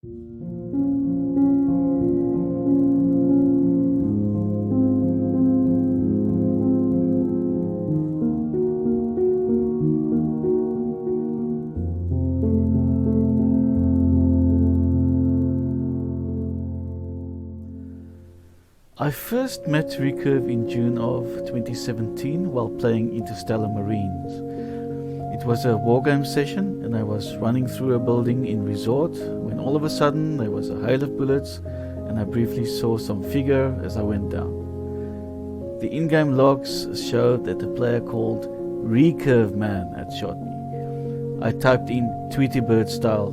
I first met RECURVE in June of 2017 while playing Interstellar Marines. It was a wargame session and I was running through a building in Resort when all of a sudden there was a hail of bullets and I briefly saw some figure as I went down. The in-game logs showed that a player called RECURVE Man had shot me. I typed in Tweety Bird style,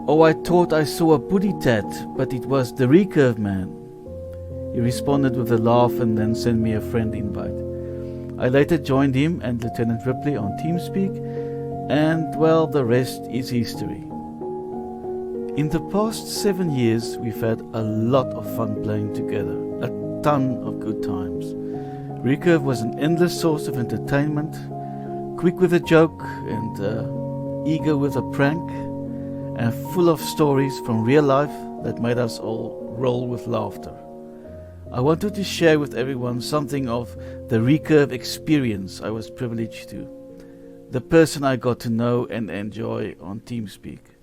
"Oh, I thought I saw a booty tat, but it was the RECURVE Man." He responded with a laugh and then sent me a friend invite. I later joined him and Lieutenant Ripley on TeamSpeak, and well, the rest is history. In the past 7 years, we've had a lot of fun playing together, a ton of good times. RECURVE was an endless source of entertainment, quick with a joke and eager with a prank, and full of stories from real life that made us all roll with laughter. I wanted to share with everyone something of the RECURVE experience I was privileged to, the person I got to know and enjoy on TeamSpeak.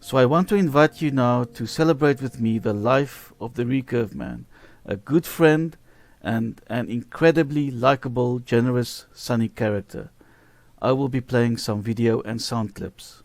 So I want to invite you now to celebrate with me the life of the RECURVE Man, a good friend and an incredibly likable, generous, sunny character. I will be playing some video and sound clips.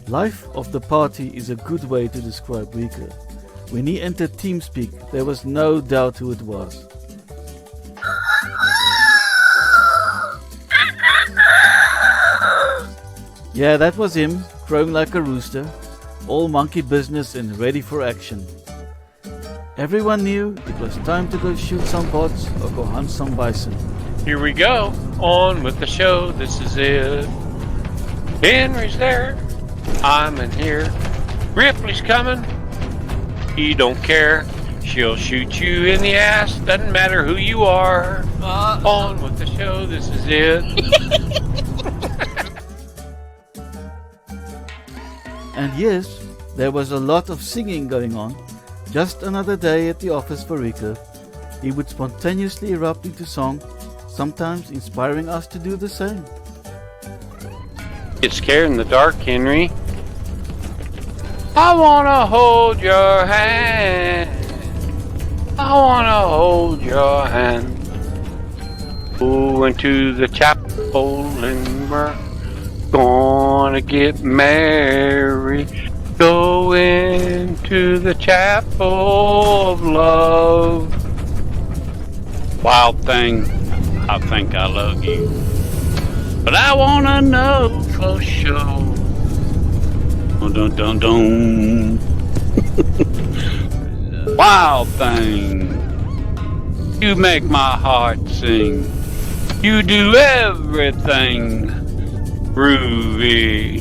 Life of the party is a good way to describe RECURVE. When he entered TeamSpeak, there was no doubt who it was. Yeah, that was him, crowing like a rooster, all monkey business and ready for action. Everyone knew it was time to go shoot some bots or go hunt some bison. Here we go, on with the show, this is it. Henry's there, I'm in here. Ripley's coming, he don't care. She'll shoot you in the ass, doesn't matter who you are. On with the show, this is it. And yes, there was a lot of singing going on. Just another day at the office for RECURVE. He would spontaneously erupt into song, sometimes inspiring us to do the same. Get scared in the dark, Henry. I wanna hold your hand. I wanna hold your hand. Go into the chapel and we're gonna get married. Go into the chapel of love. Wild thing, I think I love you, but I wanna know for sure. Dun dun dun. Wild thing, you make my heart sing. You do everything groovy.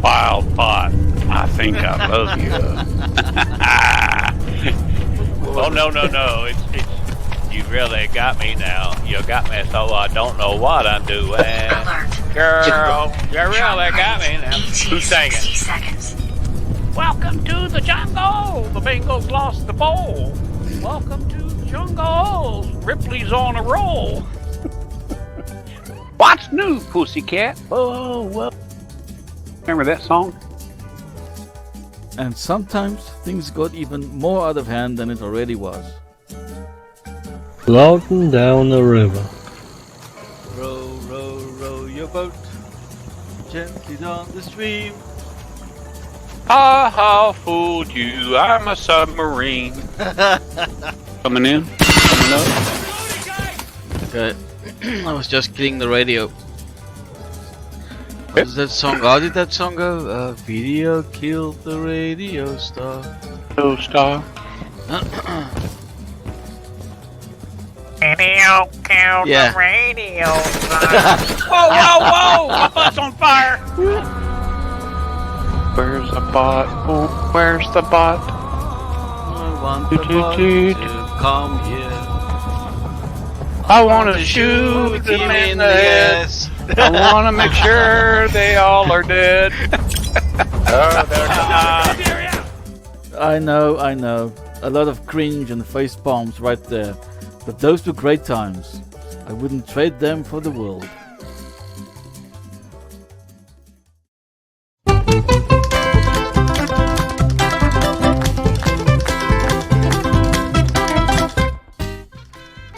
Wild pot, I think I love you. Oh no, it's you really got me now. You got me so I don't know what I'm doing. Girl, you really got me now. Who's singing? Welcome to the jungle. The Bengals lost the bowl. Welcome to the jungle. Ripley's on a roll. What's new, pussycat? Oh, well. Remember that song? And sometimes things got even more out of hand than it already was. Floating down the river. Row, row, row your boat gently down the stream. I fooled you. I'm a submarine. Coming in? Coming up? Okay. I was just killing the radio. What is that song? How did that song go? A video killed the radio star. Star. Video Tell Yeah. the radio. Whoa, whoa, whoa! My butt's on fire! Where's the bot? Oh, where's the bot? I want the Toot, bot toot, to toot. come here. I want to shoot them in the head. I want to make sure they all are dead. Oh, they're I know. A lot of cringe and face palms right there. But those were great times. I wouldn't trade them for the world.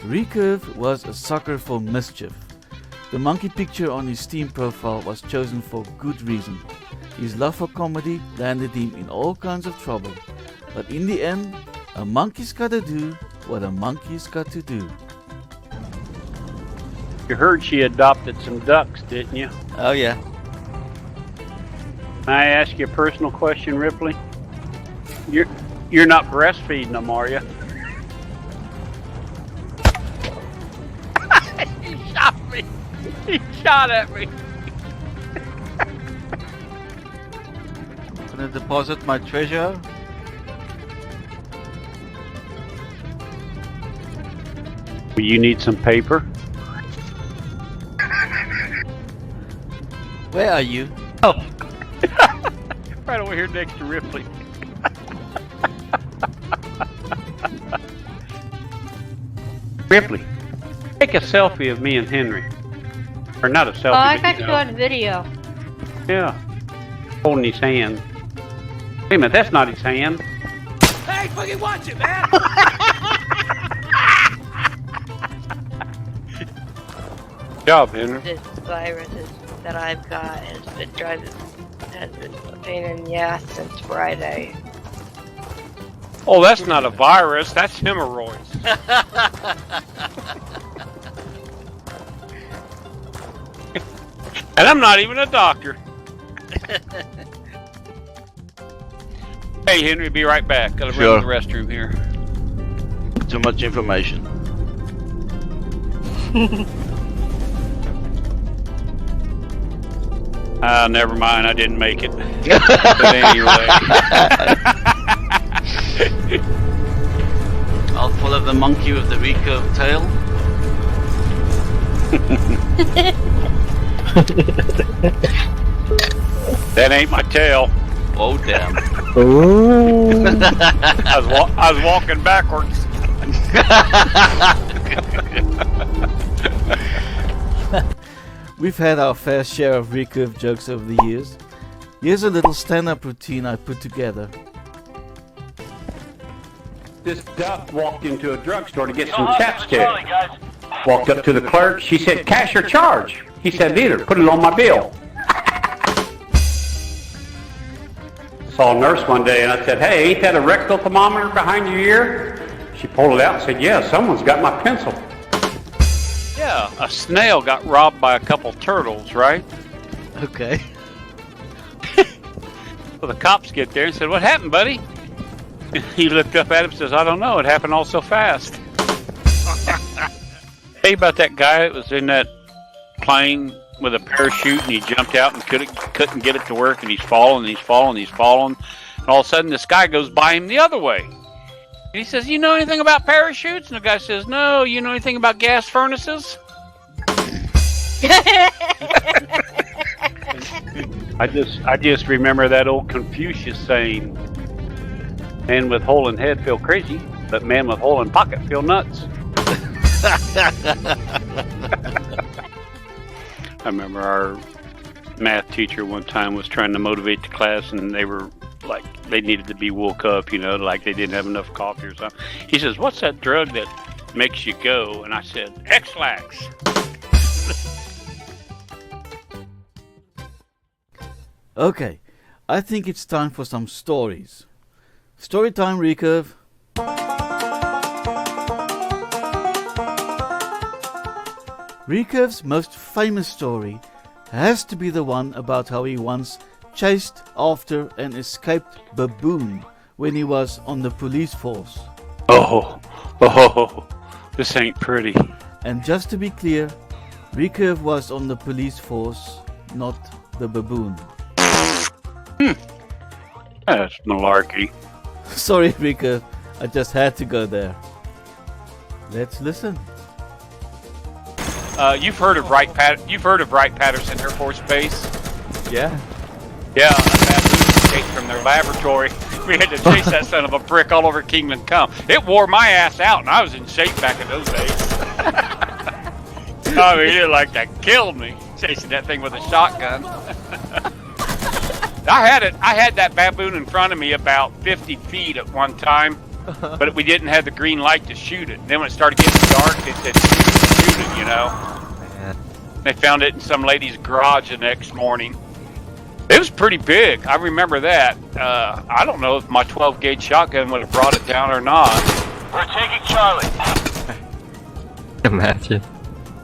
Recurve was a sucker for mischief. The monkey picture on his Steam profile was chosen for good reason. His love for comedy landed him in all kinds of trouble. But in the end, a monkey's gotta do what a monkey's got to do. You heard she adopted some ducks, didn't you? Oh yeah. May I ask you a personal question, Ripley? You're not breastfeeding them, are you? He shot me. He shot at me. Gonna deposit my treasure. You need some paper? Where are you? Oh. Right over here next to Ripley. Ripley, take a selfie of me and Henry. Or not a selfie. Oh, I but, got you on video. Yeah. Holding his hand. Wait a minute, that's not his hand. Hey, fucking watch it, man! Good job, Henry. This virus that I've got has been a pain in the ass since Friday. Oh, that's not a virus, that's hemorrhoids. And I'm not even a doctor. Hey, Henry, be right back. Gotta run to the restroom here. Too much information. Never mind, I didn't make it. But anyway. I'll follow the monkey with the recurve tail. That ain't my tail. Oh damn. Ooh. I was walking backwards. We've had our fair share of recurve jokes over the years. Here's a little stand-up routine I put together. This duck walked into a drugstore to get some chapstick. Walked up to the clerk. She said, "Cash or charge?" He said, "Neither. Put it on my bill." Saw a nurse one day and I said, "Hey, ain't that a rectal thermometer behind your ear?" She pulled it out and said, "Yeah, someone's got my pencil." Yeah, a snail got robbed by a couple turtles, right? Okay. Well, the cops get there and said, "What happened, buddy?" And he looked up at him and says, "I don't know. It happened all so fast." Hey, about that guy that was in that plane with a parachute and he jumped out and couldn't get it to work and he's falling. And all of a sudden this guy goes by him the other way. And he says, "You know anything about parachutes?" And the guy says, "No." "You know anything about gas furnaces?" I just remember that old Confucius saying, "Man with hole in head feel crazy, but man with hole in pocket feel nuts." I remember our math teacher one time was trying to motivate the class, and they were like, they needed to be woke up, you know, like they didn't have enough coffee or something. He says, "What's that drug that makes you go?" And I said, "X-Lax." Okay, I think it's time for some stories. Story time, Recurve. Recurve's most famous story has to be the one about how he once chased after an escaped baboon when he was on the police force. Oh, this ain't pretty. And just to be clear, Recurve was on the police force, not the baboon. That's malarkey. Sorry, Recurve, I just had to go there. Let's listen. You've heard of Wright-Patterson Air Force Base? Yeah. Yeah, a baboon escaped from their laboratory. We had to chase that son of a brick all over Kingdom Come. It wore my ass out, and I was in shape back in those days. I mean, it like that killed me, chasing that thing with a shotgun. I had that baboon in front of me about 50 feet at one time, but we didn't have the green light to shoot it. And then when it started getting dark, they said, shoot it, you know. They found it in some lady's garage the next morning. It was pretty big. I remember that. I don't know if my 12-gauge shotgun would have brought it down or not. We're taking Charlie. Imagine.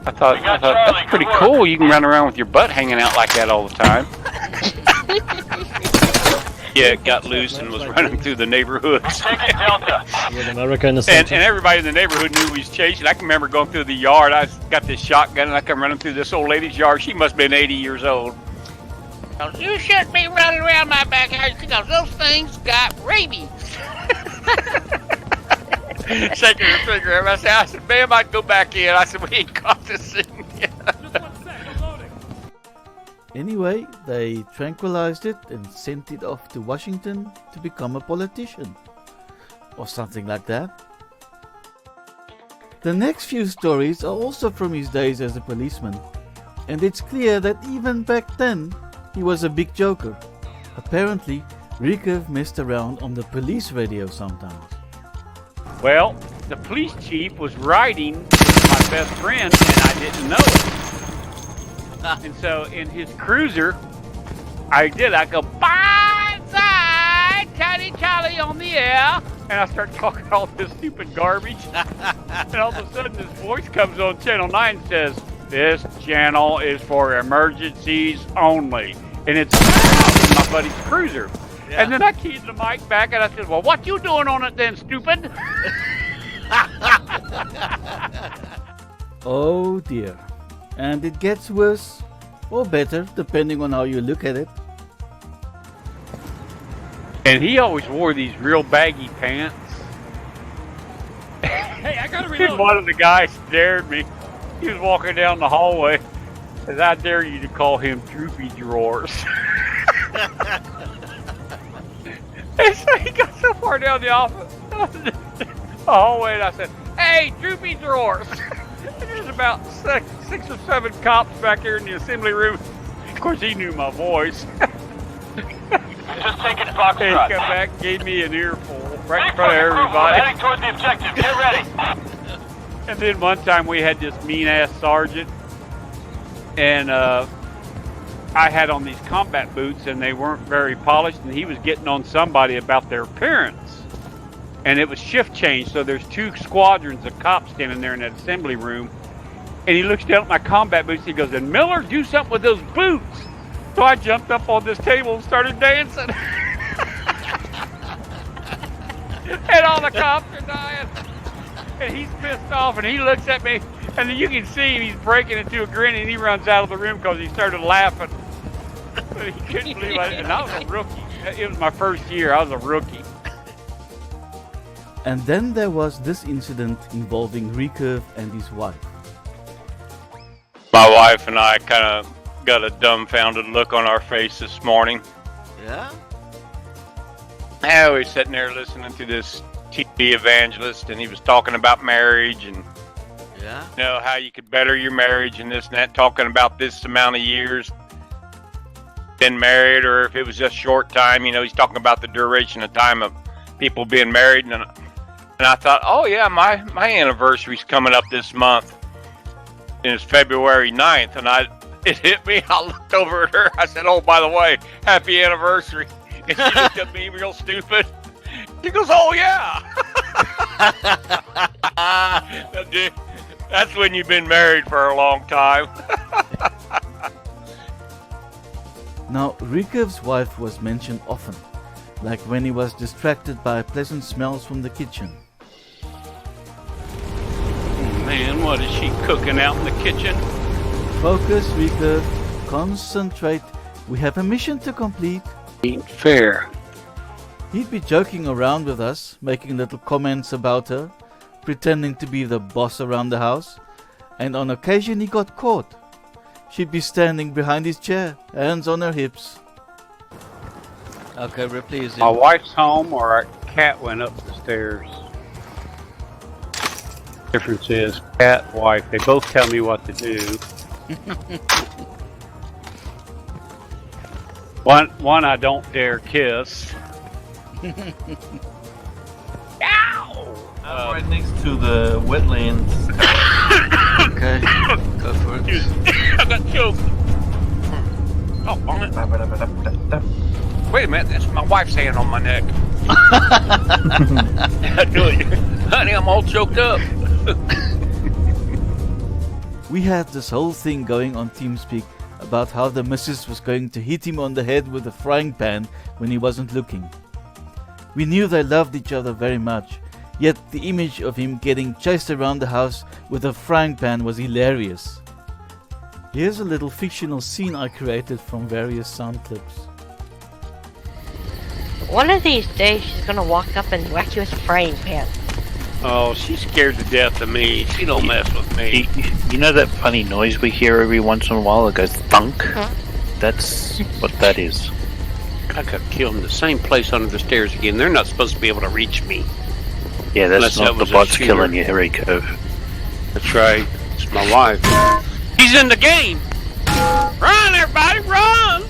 I thought that's pretty cool. You can run around with your butt hanging out like that all the time. Yeah, it got loose and was running through the neighborhoods. Taking Delta. And everybody in the neighborhood knew we was chasing. I can remember going through the yard. I got this shotgun and I come running through this old lady's yard. She must have been 80 years old. You shouldn't be running around my backyard because those things got rabies. Shaking her finger. I said, ma'am, I'd go back in. I said, we ain't caught this thing yet. Anyway, they tranquilized it and sent it off to Washington to become a politician. Or something like that. The next few stories are also from his days as a policeman. And it's clear that even back then, he was a big joker. Apparently, Recurve messed around on the police radio sometimes. Well, the police chief was riding with my best friend, and I didn't know it. And so in his cruiser, I go, "Banzai, Tiny Charlie on the air," and I start talking all this stupid garbage. And all of a sudden, this voice comes on Channel 9 and says, "This channel is for emergencies only," and it's in my buddy's cruiser. Yeah. And then I keyed the mic back and I said, "Well, what you doing on it then, stupid?" Oh dear. And it gets worse, or better, depending on how you look at it. And he always wore these real baggy pants. Hey, I gotta reload. One of the guys dared me. He was walking down the hallway. Says, "I dare you to call him Droopy Drawers." And so he got so far down the hallway, and I said, "Hey, Droopy Drawers." And there's about six or seven cops back here in the assembly room. Of course, he knew my voice. Just taking Foxtrot. He come back, gave me an earful right in front of everybody. Heading toward the objective. Get ready. And then one time we had this mean-ass sergeant, and I had on these combat boots, and they weren't very polished, and he was getting on somebody about their appearance. And it was shift change, so there's two squadrons of cops standing there in that assembly room. And he looks down at my combat boots, he goes, "And Miller, do something with those boots." So I jumped up on this table and started dancing. And all the cops are dying. And he's pissed off, and he looks at me, and then you can see him, he's breaking into a grin, and he runs out of the room because he started laughing. But he couldn't believe it. And I was a rookie. It was my first year. I was a rookie. And then there was this incident involving Recurve and his wife. My wife and I kind of got a dumbfounded look on our face this morning. Yeah? I was sitting there listening to this TV evangelist, and he was talking about marriage and Yeah? you know how you could better your marriage and this and that, talking about this amount of years been married, or if it was just short time. You know, he's talking about the duration of time of people being married, and I thought, oh yeah, my anniversary's coming up this month, and it's February 9th, and it hit me. I looked over at her. I said, "Oh, by the way, happy anniversary." And she looked at me real stupid. She goes, "Oh yeah." That's when you've been married for a long time. Now, Recurve's wife was mentioned often, like when he was distracted by pleasant smells from the kitchen. Man, What is she cooking out in the kitchen? Focus, Recurve. Concentrate. We have a mission to complete. Ain't fair. He'd be joking around with us, making little comments about her, pretending to be the boss around the house, and on occasion he got caught. She'd be standing behind his chair, hands on her hips. Okay, Ripley is in. My wife's home or a cat went up the stairs. Difference is cat, wife, they both tell me what to do. One I don't dare kiss. Ow! I'm right next to the wetlands. Okay, go for it. I got choked. Oh, on it. Wait a minute, that's my wife's hand on my neck. I knew it. Honey, I'm all choked up. We had this whole thing going on TeamSpeak about how the missus was going to hit him on the head with a frying pan when he wasn't looking. We knew they loved each other very much, yet the image of him getting chased around the house with a frying pan was hilarious. Here's a little fictional scene I created from various sound clips. One of these days, she's gonna walk up and whack you with a frying pan. Oh, she's scared to death of me. She don't mess with me. You know that funny noise we hear every once in a while that goes thunk? Huh? That's what that is. I could kill them in the same place under the stairs again. They're not supposed to be able to reach me. Yeah, that's Unless not that the was a bots shooter. killing you, RECURVE. That's right. It's my wife. He's in the game. Run, everybody, run!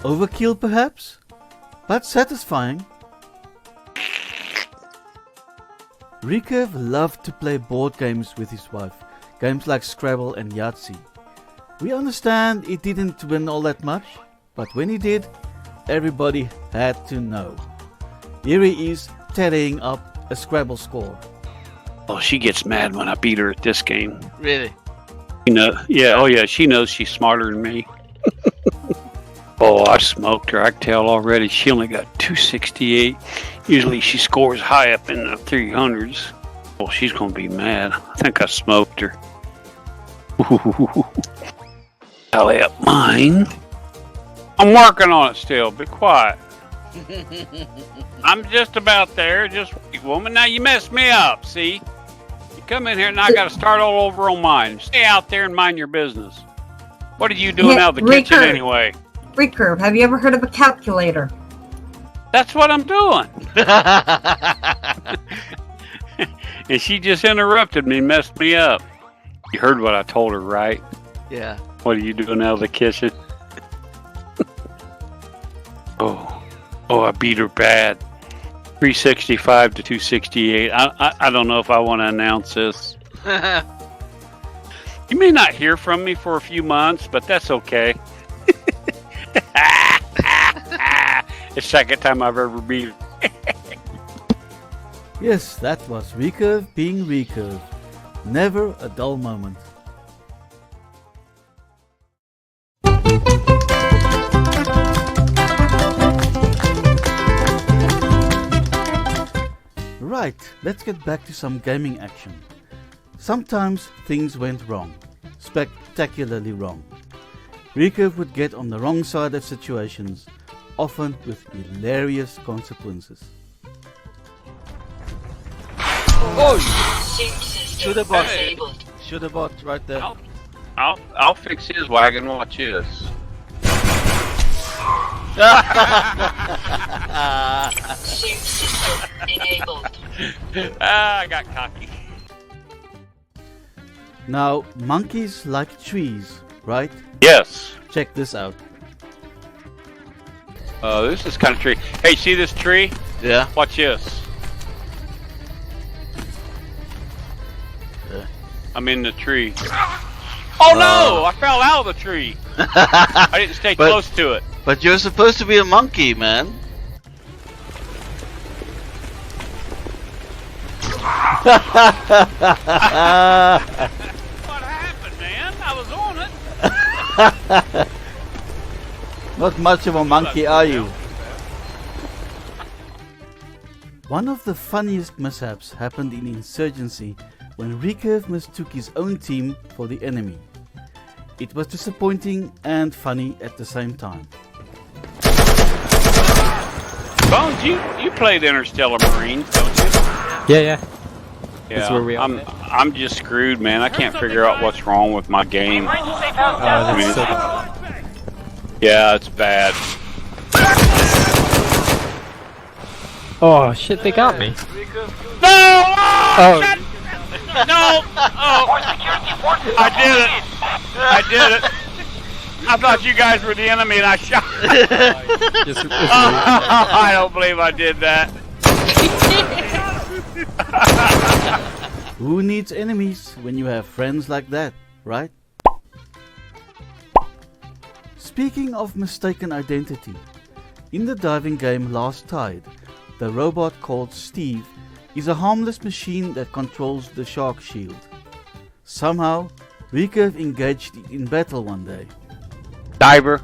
Overkill perhaps? But satisfying. RECURVE loved to play board games with his wife, games like Scrabble and Yahtzee. We understand he didn't win all that much, but when he did, everybody had to know. Here he is tallying up a Scrabble score. Oh, she gets mad when I beat her at this game. Really? You know, yeah, oh yeah, she knows she's smarter than me. Oh, I smoked her. I can tell already. She only got 268. Usually she scores high up in the 300s. Oh, she's going to be mad. I think I smoked her. Tally up mine. I'm working on it still. Be quiet. I'm just about there. Just wait, woman. Now you messed me up, see? You come in here and I got to start all over on mine. Stay out there and mind your business. What are you doing out of the kitchen anyway? RECURVE, have you ever heard of a calculator? That's what I'm doing. And she just interrupted me and messed me up. You heard what I told her, right? Yeah. What are you doing out of the kitchen? Oh, I beat her bad. 365 to 268. I don't know if I want to announce this. You may not hear from me for a few months, but that's okay. It's the second time I've ever beat her. Yes, that was RECURVE being RECURVE. Never a dull moment. Right, let's get back to some gaming action. Sometimes things went wrong. Spectacularly wrong. RECURVE would get on the wrong side of situations, often with hilarious consequences. Oh! Shoot a bot! Shoot a bot right there. I'll fix his wagon. Watch this. I got cocky. Now, monkeys like trees, right? Yes. Check this out. This is kind of tree. Hey, see this tree? Yeah. Watch this. I'm in the tree. Oh no! I fell out of the tree. I didn't stay close to it. But you're supposed to be a monkey, man. What happened, man? I was on it. Not much of a monkey, are you? One of the funniest mishaps happened in Insurgency when RECURVE mistook his own team for the enemy. It was disappointing and funny at the same time. Bones, you played Interstellar Marines, don't you? Yeah. That's where we are. I'm just screwed, man. I can't figure out what's wrong with my game. Yeah, it's bad. Oh shit, they got me. No! Oh. Shit! No! Oh! I did it! I thought you guys were the enemy and I shot. I don't believe I did that. Who needs enemies when you have friends like that, right? Speaking of mistaken identity, in the diving game Last Tide, the robot called Steve is a harmless machine that controls the shark shield. Somehow, RECURVE engaged it in battle one day. Diver.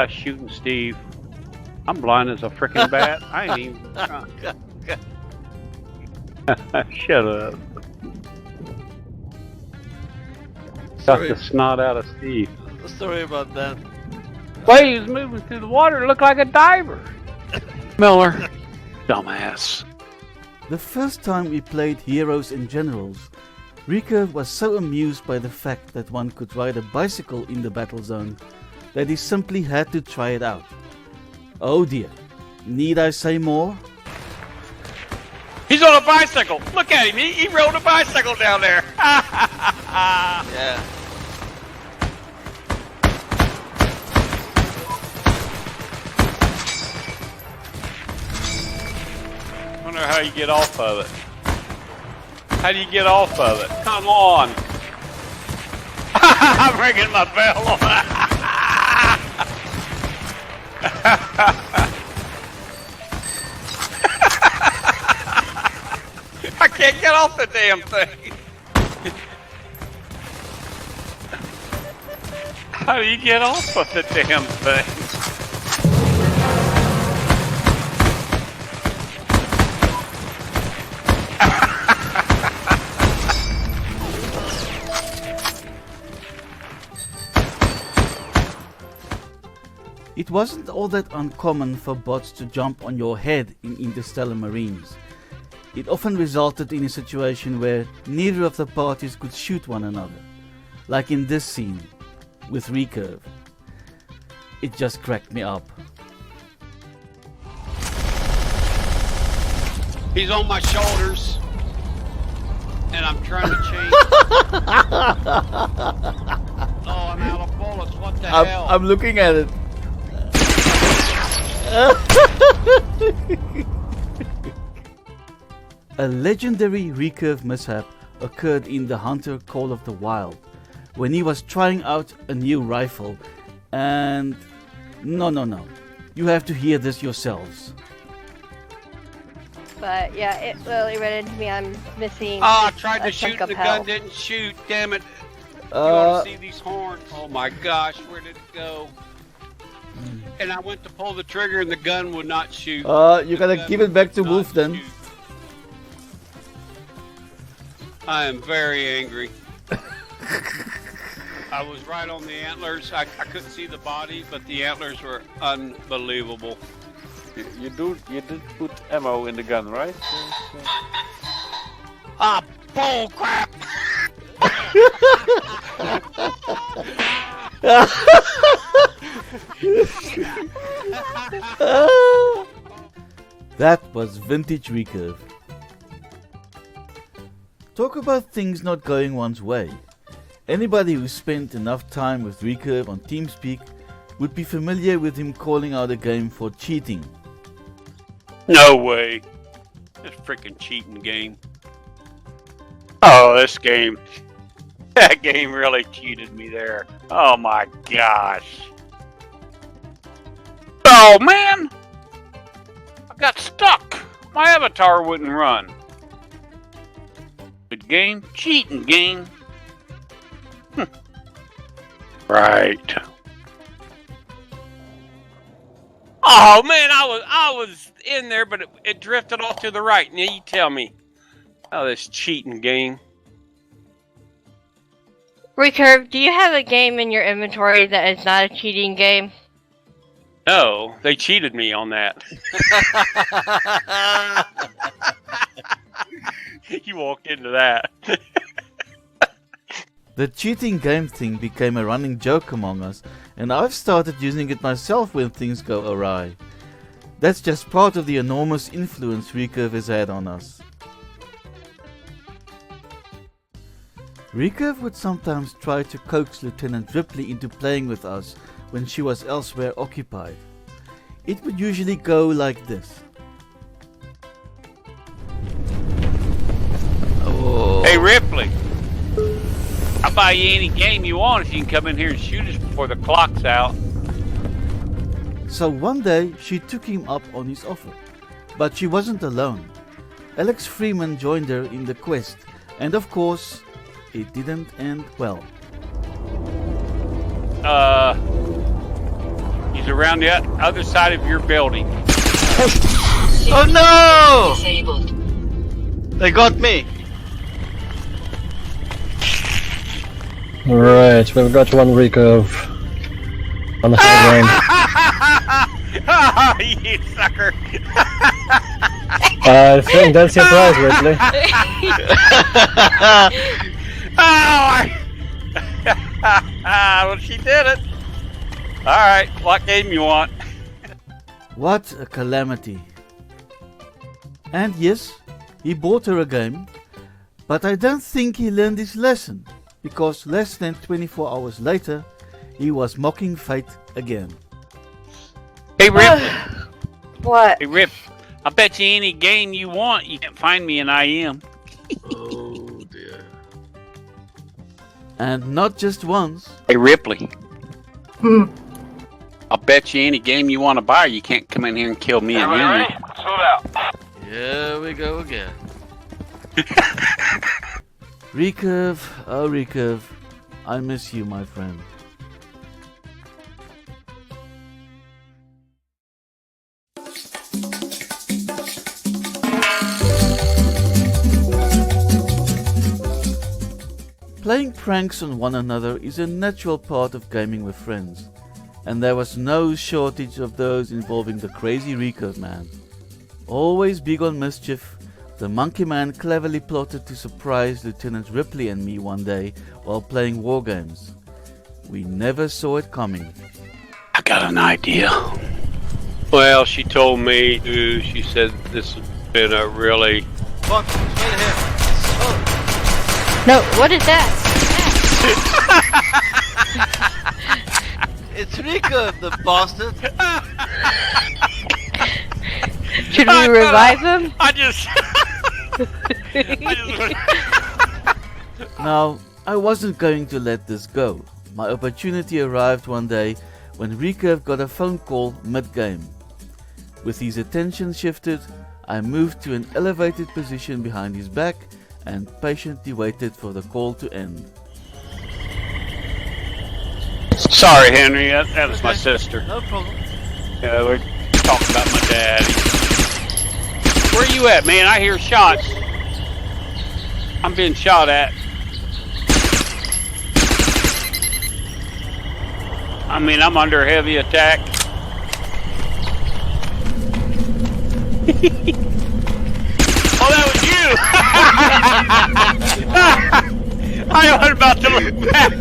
Shooting Steve. I'm blind as a frickin' bat. I ain't even trying. Shut up. Got the snot out of Steve. Sorry about that. Way he was moving through the water, it looked like a diver. Miller. Dumbass. The first time we played Heroes and Generals, RECURVE was so amused by the fact that one could ride a bicycle in the battle zone that he simply had to try it out. Oh dear, need I say more? He's on a bicycle! Look at him! He rode a bicycle down there! Yeah. Wonder how you get off of it. How do you get off of it? Come on! I'm ringing my bell. I can't get off the damn thing. How do you get off of the damn thing? It wasn't all that uncommon for bots to jump on your head in Interstellar Marines. It often resulted in a situation where neither of the parties could shoot one another, like in this scene with RECURVE. It just cracked me up. He's on my shoulders, and I'm trying to change. Oh, I'm out of bullets. What the hell? I'm looking at it. A legendary RECURVE mishap occurred in the Hunter Call of the Wild when he was trying out a new rifle, and no, you have to hear this yourselves. But yeah, it really ran into me. I'm missing. Oh, I tried to a shoot, chunk of the health. gun didn't shoot. Damn it! You ought to see these horns. Oh my gosh, where did it go? And I went to pull the trigger, and the gun would not shoot. You gotta give it back to Wolf then. Shoot. I am very angry. I was right on the antlers. I couldn't see the body, but the antlers were unbelievable. You did put ammo in the gun, right? Ah, bull crap! That was vintage RECURVE. Talk about things not going one's way. Anybody who spent enough time with RECURVE on TeamSpeak would be familiar with him calling out a game for cheating. No way. This freaking cheating game. Oh, this game. That game really cheated me there. Oh my gosh. Oh man! I got stuck. My avatar wouldn't run. Good game. Cheating game. Right. Oh man, I was in there, but it drifted off to the right. Now you tell me. Oh, this cheating game. Recurve, do you have a game in your inventory that is not a cheating game? No, they cheated me on that. You walked into that. The cheating game thing became a running joke among us, and I've started using it myself when things go awry. That's just part of the enormous influence RECURVE has had on us. RECURVE would sometimes try to coax Lieutenant Ripley into playing with us when she was elsewhere occupied. It would usually go like this. Oh. Hey Ripley, I'll buy you any game you want if you can come in here and shoot us before the clock's out. So one day she took him up on his offer, but she wasn't alone. Alex Freeman joined her in the quest, and of course, it didn't end well. He's around the other side of your building. Oh no! They got me. Alright, we've got one recurve on the high ground. You sucker! I think that's your prize, Ripley. Well, she did it. Alright, what game you want? What a calamity. And yes, he bought her a game, but I don't think he learned his lesson, because less than 24 hours later, he was mocking fate again. Hey Rip! What? Hey Rip, I bet you any game you want, you can find me in IM. Oh dear. And not just once. Hey Ripley. I'll bet you any game you want to buy, you can't come in here and kill me and you. Here we go again. RECURVE, oh RECURVE, I miss you, my friend. Playing pranks on one another is a natural part of gaming with friends, and there was no shortage of those involving the crazy RECURVE man. Always big on mischief, the Monkey Man cleverly plotted to surprise Lieutenant Ripley and me one day while playing war games. We never saw it coming. I got an idea. Well, she told me, she said this has been a really... Fuck, straight ahead. Oh. No, what is that? It's RECURVE, the bastard. Should we revive him? Now, I wasn't going to let this go. My opportunity arrived one day when RECURVE got a phone call mid-game. With his attention shifted, I moved to an elevated position behind his back and patiently waited for the call to end. Sorry, Henry, that was my sister. No problem. Yeah, we're talking about my dad. Where you at, man? I hear shots. I'm being shot at. I mean, I'm under heavy attack. Oh, that was you! I was about to look back.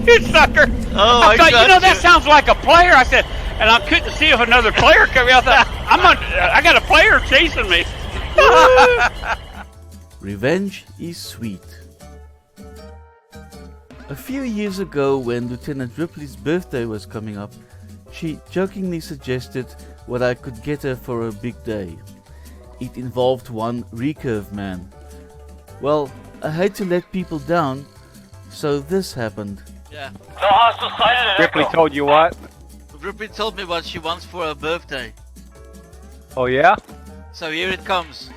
You sucker! Oh, I thought, you know, that sounds like a player. I said, and I couldn't see if another player came out. I thought, I got a player chasing me. Revenge is sweet. A few years ago, when Lieutenant Ripley's birthday was coming up, she jokingly suggested what I could get her for a big day. It involved one RECURVE man. Well, I hate to let people down, so this happened. Yeah. No hostile sighted at Ripley Echo. told you what? Ripley told me what she wants for her birthday. Oh yeah? So here it comes.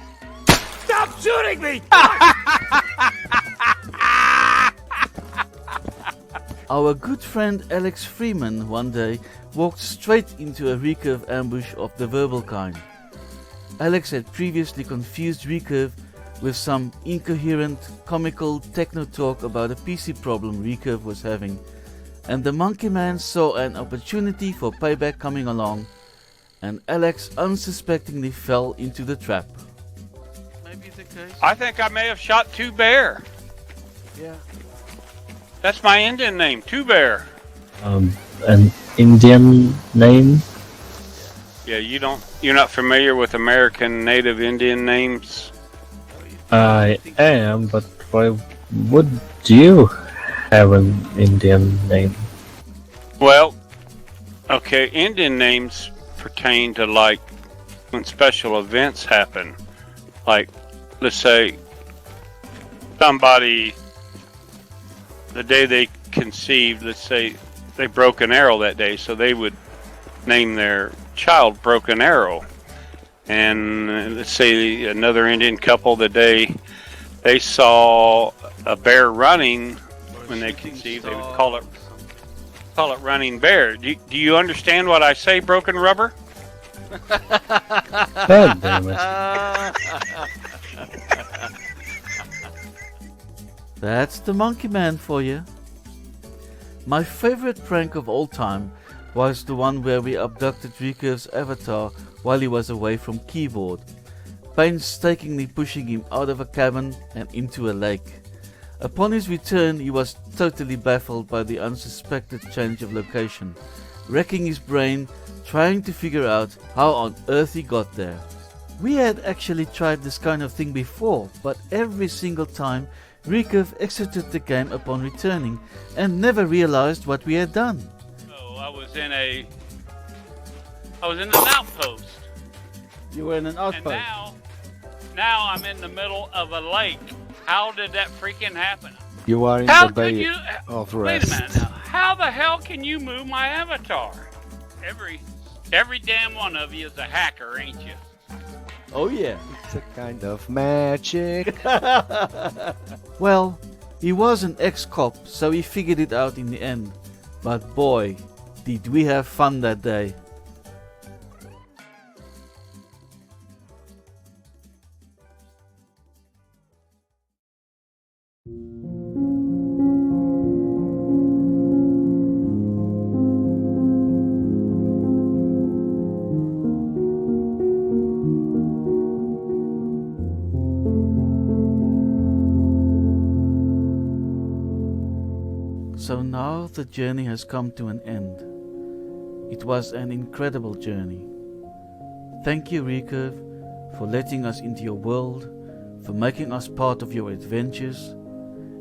Stop shooting me! Our good friend Alex Freeman one day walked straight into a recurve ambush of the verbal kind. Alex had previously confused recurve with some incoherent, comical techno talk about a PC problem recurve was having, and the monkey man saw an opportunity for payback coming along, and Alex unsuspectingly fell into the trap. Maybe the case. I think I may have shot Two Bear. Yeah. That's my Indian name, Two Bear. An Indian name? Yeah, you're not familiar with American Native Indian names? I am, but why would you have an Indian name? Well, okay, Indian names pertain to like when special events happen. Like, let's say somebody, the day they conceived, let's say they broke an arrow that day, so they would name their child Broken Arrow. And let's say another Indian couple, the day they saw a bear running when they conceived, they would call it Running Bear. Do you understand what I say, Broken Rubber? God damn it. That's the monkey man for you. My favorite prank of all time was the one where we abducted Recurve's avatar while he was away from keyboard, painstakingly pushing him out of a cabin and into a lake. Upon his return, he was totally baffled by the unsuspected change of location, racking his brain trying to figure out how on earth he got there. We had actually tried this kind of thing before, but every single time Recurve exited the game upon returning and never realized what we had done. So I was in an outpost. You were in an outpost. And now I'm in the middle of a lake. How did that freaking happen? You are in How the could Bay you? of Wait Rest. a minute now. How the hell can you move my avatar? Every damn one of you is a hacker, ain't you? Oh yeah. It's a kind of magic. Well, he was an ex-cop, so he figured it out in the end. But boy, did we have fun that day. So now the journey has come to an end. It was an incredible journey. Thank you, Recurve, for letting us into your world, for making us part of your adventures,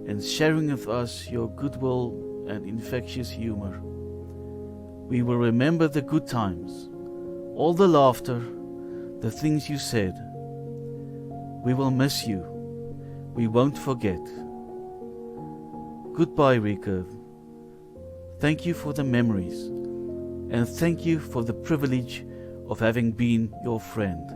and sharing with us your goodwill and infectious humor. We will remember the good times, all the laughter, the things you said. We will miss you. We won't forget. Goodbye, Recurve. Thank you for the memories, and thank you for the privilege of having been your friend.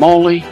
moly.